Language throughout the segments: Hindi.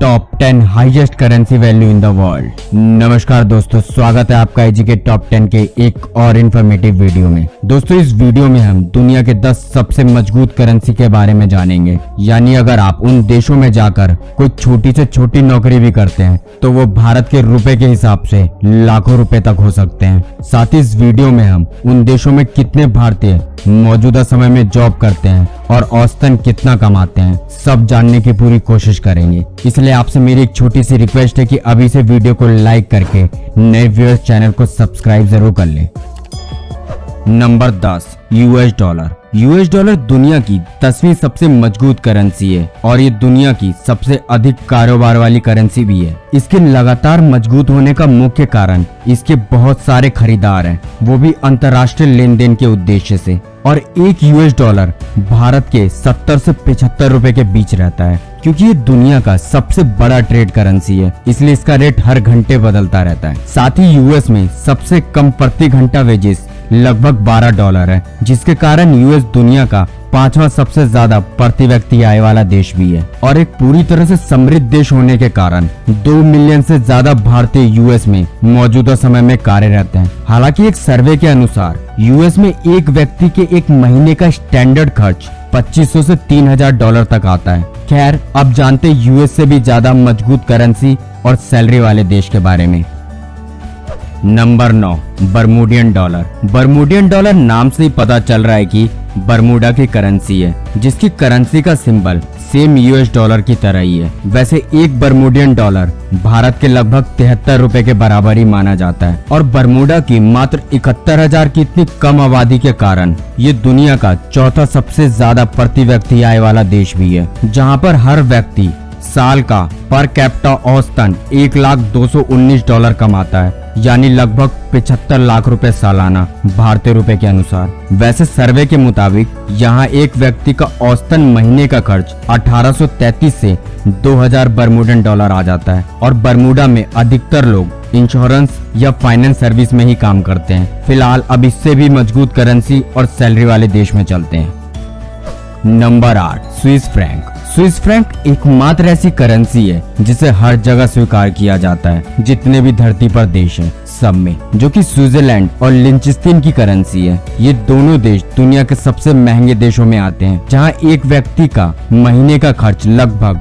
Top 10 highest currency value in the world. नमस्कार दोस्तों, स्वागत है आपका एजी के टॉप 10 के एक और इन्फॉर्मेटिव वीडियो में। दोस्तों, इस वीडियो में हम दुनिया के 10 सबसे मजबूत करेंसी के बारे में जानेंगे। यानी अगर आप उन देशों में जाकर कोई छोटी से छोटी नौकरी भी करते हैं तो वो भारत के रुपए के हिसाब से लाखों रुपए तक हो सकते हैं। साथ ही इस वीडियो में हम उन देशों में कितने भारतीय मौजूदा समय में जॉब करते हैं और औसतन कितना कमाते हैं, सब जानने की पूरी कोशिश करेंगे। इसलिए आपसे मेरी एक छोटी सी रिक्वेस्ट है कि अभी से वीडियो को लाइक करके नए व्यूअर्स चैनल को सब्सक्राइब जरूर कर लें। Number 10, US dollar. US dollar दुनिया की 10वीं सबसे मजबूत करेंसी है और ये दुनिया की सबसे अधिक कारोबार वाली करेंसी भी है। इसके लगातार मजबूत होने का मुख्य कारण इसके बहुत सारे खरीदार हैं, वो भी अंतर्राष्ट्रीय लेन देन के उद्देश्य से। और एक यूएस डॉलर भारत के 70 से 75 रुपए के बीच रहता है। क्योंकि ये दुनिया का सबसे बड़ा ट्रेड करेंसी है, इसलिए इसका रेट हर घंटे बदलता रहता है। साथ ही यूएस में सबसे कम प्रति घंटा वेजेस लगभग $12 है, जिसके कारण यूएस दुनिया का 5वां सबसे ज्यादा प्रति व्यक्ति आय वाला देश भी है। और एक पूरी तरह से समृद्ध देश होने के कारण 2 मिलियन से ज्यादा भारतीय यूएस में मौजूदा समय में कार्यरत हैं। हालांकि एक सर्वे के अनुसार यूएस में एक व्यक्ति के एक महीने का स्टैंडर्ड खर्च $2500 से $3000 तक आता है। खैर, अब जानते यूएस से भी ज्यादा मजबूत करेंसी और सैलरी वाले देश के बारे में। Number 9, Bermudian dollar. Bermudian dollar नाम से ही पता चल रहा है कि बर्मुडा की करेंसी है, जिसकी करेंसी का सिंबल सेम यूएस डॉलर की तरह ही है। वैसे एक बर्मुडियन डॉलर भारत के लगभग 73 रुपए के बराबर ही माना जाता है। और बर्मुडा की मात्र 71,000 की इतनी कम आबादी के कारण ये दुनिया का चौथा सबसे ज्यादा प्रति व्यक्ति आय वाला देश भी है, जहाँ पर हर व्यक्ति साल का पर कैपिटा औसतन $1,219 कमाता है, यानी लगभग 75 लाख रुपए सालाना भारतीय रुपए के अनुसार। वैसे सर्वे के मुताबिक यहाँ एक व्यक्ति का औसतन महीने का खर्च 1833 से 2000 बर्मुडन डॉलर आ जाता है। और बर्मुडा में अधिकतर लोग इंश्योरेंस या फाइनेंस सर्विस में ही काम करते हैं। फिलहाल अब इससे भी मजबूत करेंसी और सैलरी वाले देश में चलते हैं। Number 8, Swiss franc. Swiss franc एकमात्र ऐसी करेंसी है जिसे हर जगह स्वीकार किया जाता है, जितने भी धरती पर देश हैं सब में, जो कि स्विट्जरलैंड और लिंचस्टीन की करेंसी है। ये दोनों देश दुनिया के सबसे महंगे देशों में आते हैं, जहां एक व्यक्ति का महीने का खर्च लगभग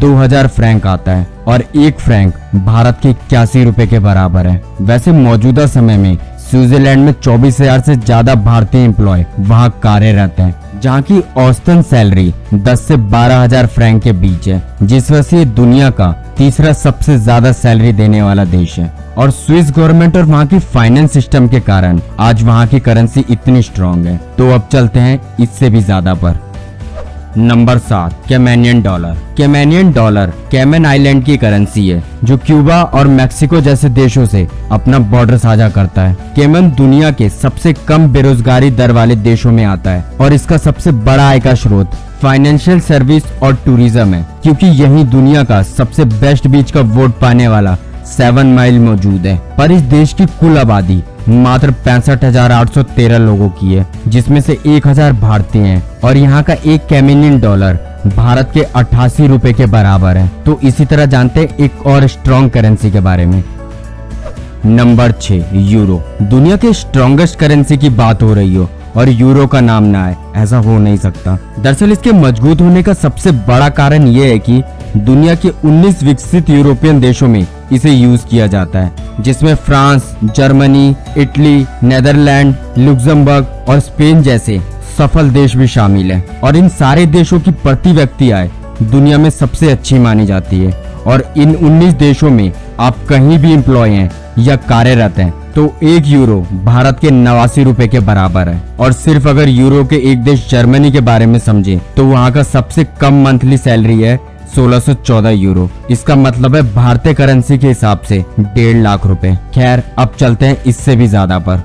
2000 फ्रैंक आता है और एक फ्रैंक भारत के 81 रुपए के बराबर है। वैसे मौजूदा समय में स्विट्जरलैंड में 24,000 से ज्यादा भारतीय एम्प्लॉय वहां कार्यरत हैं, जहाँ की औसतन सैलरी 10 से 12,000 फ्रैंक के बीच है, जिस वजह से दुनिया का तीसरा सबसे ज्यादा सैलरी देने वाला देश है। और स्विस गवर्नमेंट और वहाँ की फाइनेंस सिस्टम के कारण आज वहाँ की करेंसी इतनी स्ट्रॉन्ग है। तो अब चलते हैं इससे भी ज्यादा पर। Number 7, Caymanian dollar. Caymanian dollar Cayman island की करेंसी है, जो क्यूबा और मैक्सिको जैसे देशों से अपना बॉर्डर साझा करता है। कैमन दुनिया के सबसे कम बेरोजगारी दर वाले देशों में आता है और इसका सबसे बड़ा आय का स्रोत फाइनेंशियल सर्विस और टूरिज्म है, क्योंकि यही दुनिया का सबसे बेस्ट बीच का वोट पाने वाला 7 माइल मौजूद है। पर इस देश की कुल आबादी मात्र 65,813 लोगों की है, जिसमें से 1000 भारतीय हैं। और यहाँ का एक कैमेनियन डॉलर भारत के 88 रुपए के बराबर है। तो इसी तरह जानते हैं एक और स्ट्रॉन्ग करेंसी के बारे में। Number 6, euro. दुनिया के स्ट्रॉन्गेस्ट करेंसी की बात हो रही हो और यूरो का नाम ना आए, ऐसा हो नहीं सकता। दरअसल इसके मजबूत होने का सबसे बड़ा कारण ये है कि दुनिया के 19 विकसित यूरोपियन देशों में इसे यूज किया जाता है, जिसमें France, Germany, Italy, Netherland, Luxembourg और स्पेन जैसे सफल देश भी शामिल हैं। और इन सारे देशों की प्रति व्यक्ति आय दुनिया में सबसे अच्छी मानी जाती है। और इन 19 देशों में आप कहीं भी एम्प्लॉय हैं या कार्यरत हैं तो 1 यूरो भारत के 89 रुपए के बराबर है। और सिर्फ अगर यूरो के एक देश जर्मनी के बारे में समझें तो वहाँ का सबसे कम मंथली सैलरी है 1614 यूरो। इसका मतलब है भारतीय करेंसी के हिसाब से 1.5 लाख रुपए। खैर, अब चलते हैं इससे भी ज्यादा पर।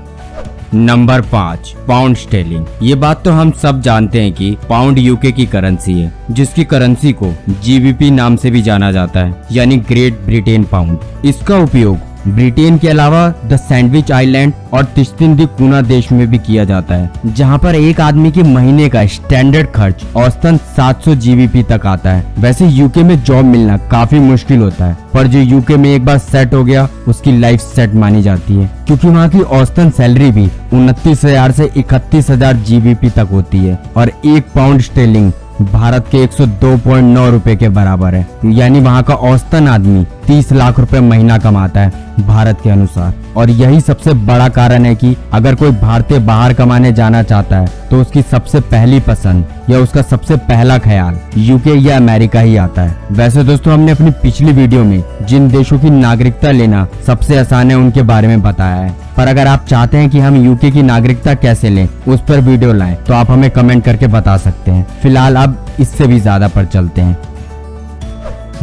Number 5, pound sterling. ये बात तो हम सब जानते हैं कि पाउंड यूके की करेंसी है, जिसकी करेंसी को जीबीपी नाम से भी जाना जाता है, यानी ग्रेट ब्रिटेन पाउंड। इसका उपयोग ब्रिटेन के अलावा द सैंडविच आइलैंड और तिश्तिन दी कुना देश में भी किया जाता है, जहां पर एक आदमी के महीने का स्टैंडर्ड खर्च औसतन 700 GBP तक आता है। वैसे यूके में जॉब मिलना काफी मुश्किल होता है, पर जो यूके में एक बार सेट हो गया उसकी लाइफ सेट मानी जाती है, क्योंकि वहाँ की औसतन सैलरी भी 29,000 से 31,000 GBP तक होती है और 1 पाउंड स्टेरलिंग भारत के 102.9 रुपए के बराबर है। यानी वहाँ का औसतन आदमी 30 लाख रुपए महीना कमाता है भारत के अनुसार। और यही सबसे बड़ा कारण है कि अगर कोई भारतीय बाहर कमाने जाना चाहता है तो उसकी सबसे पहली पसंद या उसका सबसे पहला ख्याल यूके या अमेरिका ही आता है। वैसे दोस्तों, हमने अपनी पिछली वीडियो में जिन देशों की नागरिकता लेना सबसे आसान है उनके बारे में बताया है, पर अगर आप चाहते हैं कि हम यूके की नागरिकता कैसे लें उस पर वीडियो लाएं तो आप हमें कमेंट करके बता सकते हैं। फिलहाल अब इससे भी ज्यादा पर चलते हैं।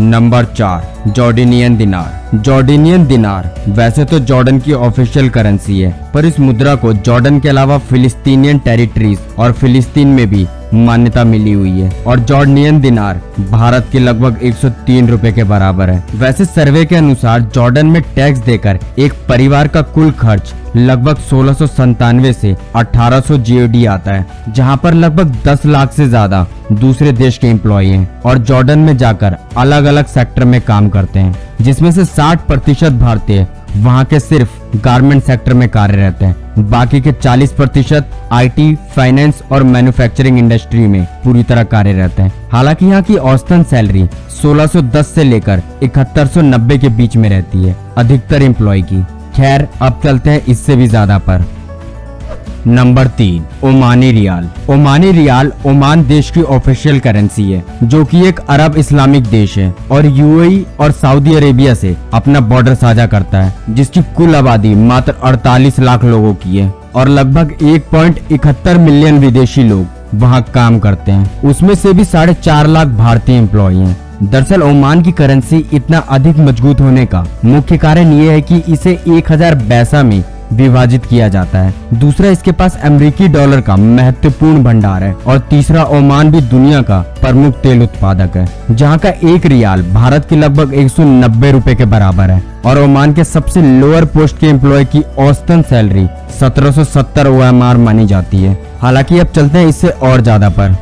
नंबर 4, जॉर्डेनियन दिनार। जॉर्डेनियन दिनार वैसे तो जॉर्डन की ऑफिशियल करेंसी है, पर इस मुद्रा को जॉर्डन के अलावा फिलिस्तीनियन टेरिटरीज और फिलिस्तीन में भी मान्यता मिली हुई है और जॉर्डनियन दिनार भारत के लगभग 103 रुपए के बराबर है। वैसे सर्वे के अनुसार जॉर्डन में टैक्स देकर एक परिवार का कुल खर्च लगभग 1697 से 1800 GOD आता है, जहां पर लगभग 10 लाख से ज्यादा दूसरे देश के एम्प्लॉय हैं और जॉर्डन में जाकर अलग अलग सेक्टर में काम करते हैं, जिसमें से 60% भारतीय वहां के सिर्फ गारमेंट सेक्टर में कार्यरत हैं। बाकी के 40% IT, फाइनेंस और मैन्युफैक्चरिंग इंडस्ट्री में पूरी तरह कार्यरत हैं। हालांकि यहाँ की औसतन सैलरी 1610 से लेकर 7190 के बीच में रहती है अधिकतर एम्प्लॉय की। खैर, अब चलते हैं इससे भी ज्यादा पर। Number 3, Omani riyal. Omani riyal Oman देश की ऑफिशियल करेंसी है, जो कि एक अरब इस्लामिक देश है और UAE और सऊदी अरेबिया से अपना बॉर्डर साझा करता है, जिसकी कुल आबादी मात्र 48 लाख लोगों की है और लगभग 1.71 मिलियन विदेशी लोग वहां काम करते हैं। उसमें से भी 4.5 लाख भारतीय एम्प्लॉय हैं। दरअसल ओमान की करेंसी इतना अधिक मजबूत होने का मुख्य कारण ये है कि इसे 1000 पैसा में विभाजित किया जाता है। दूसरा, इसके पास अमेरिकी डॉलर का महत्वपूर्ण भंडार है और तीसरा, ओमान भी दुनिया का प्रमुख तेल उत्पादक है, जहां का 1 रियाल भारत के लगभग 190 रुपए के बराबर है और ओमान के सबसे लोअर पोस्ट के एम्प्लॉय की औसतन सैलरी 1770 OMR मानी जाती है। हालांकि अब चलते हैं इससे और ज्यादा पर।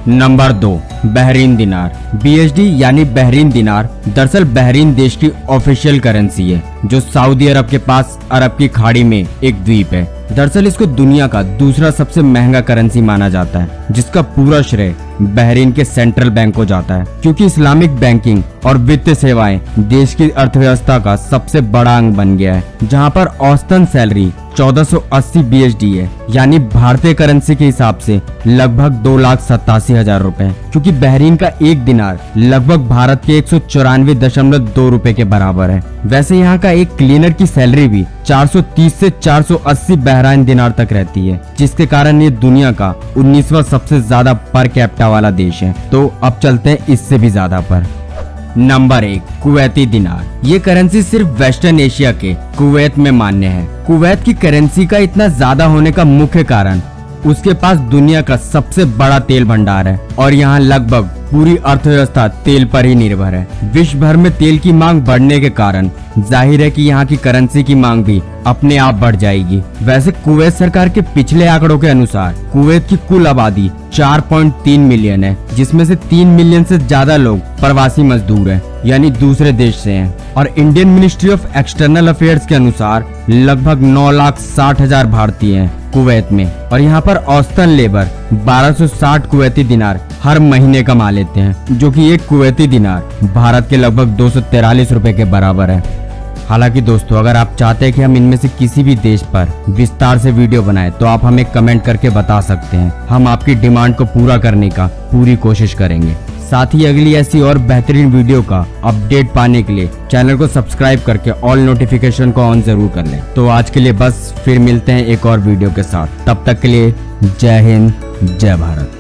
नंबर 2, बहरीन दिनार। BHD यानी बहरीन दिनार दरअसल बहरीन देश की ऑफिशियल करेंसी है, जो सऊदी अरब के पास अरब की खाड़ी में एक द्वीप है। दरअसल इसको दुनिया का दूसरा सबसे महंगा करेंसी माना जाता है, जिसका पूरा श्रेय बहरीन के सेंट्रल बैंक को जाता है, क्योंकि इस्लामिक बैंकिंग और वित्तीय सेवाएं देश की अर्थव्यवस्था का सबसे बड़ा अंग बन गया है, जहां पर औसतन सैलरी 1480 BHD है, यानी भारतीय करेंसी के हिसाब से लगभग 2,87,000 रुपए, क्योंकि बहरीन का 1 दिनार लगभग भारत के 194.2 रुपए के बराबर है। वैसे यहाँ का एक क्लीनर की सैलरी भी 430 से 480 बहरीन दिनार तक रहती है, जिसके कारण ये दुनिया का 19वां सबसे ज्यादा पर कैपिटा वाला देश है। तो अब चलते हैं इससे भी ज्यादा पर। नंबर 1, कुवैती दिनार। ये करेंसी सिर्फ वेस्टर्न एशिया के कुवैत में मान्य है। कुवैत की करेंसी का इतना ज्यादा होने का मुख्य कारण उसके पास दुनिया का सबसे बड़ा तेल भंडार है और यहाँ लगभग पूरी अर्थव्यवस्था तेल पर ही निर्भर है। विश्व भर में तेल की मांग बढ़ने के कारण जाहिर है कि यहाँ की करेंसी की मांग भी अपने आप बढ़ जाएगी। वैसे कुवैत सरकार के पिछले आंकड़ों के अनुसार कुवैत की कुल आबादी 4.3 मिलियन है, जिसमें से 3 मिलियन से ज्यादा लोग प्रवासी मजदूर हैं, यानी दूसरे देश से हैं। और Indian ministry of external affairs के अनुसार लगभग 9,60,000 भारतीय हैं कुवैत में और यहाँ पर औसतन लेबर 1260 कुवैती दिनार हर महीने कमा लेते हैं, जो कि एक कुवैती दिनार भारत के लगभग 243 रुपए के बराबर है। हालांकि दोस्तों, अगर आप चाहते हैं कि हम इनमें से किसी भी देश पर विस्तार से वीडियो बनाएं तो आप हमें कमेंट करके बता सकते हैं। हम आपकी डिमांड को पूरा करने का पूरी कोशिश करेंगे। साथ ही अगली ऐसी और बेहतरीन वीडियो का अपडेट पाने के लिए चैनल को सब्सक्राइब करके ऑल नोटिफिकेशन को ऑन जरूर कर लें। तो आज के लिए बस, फिर मिलते हैं एक और वीडियो के साथ। तब तक के लिए जय हिंद, जय भारत।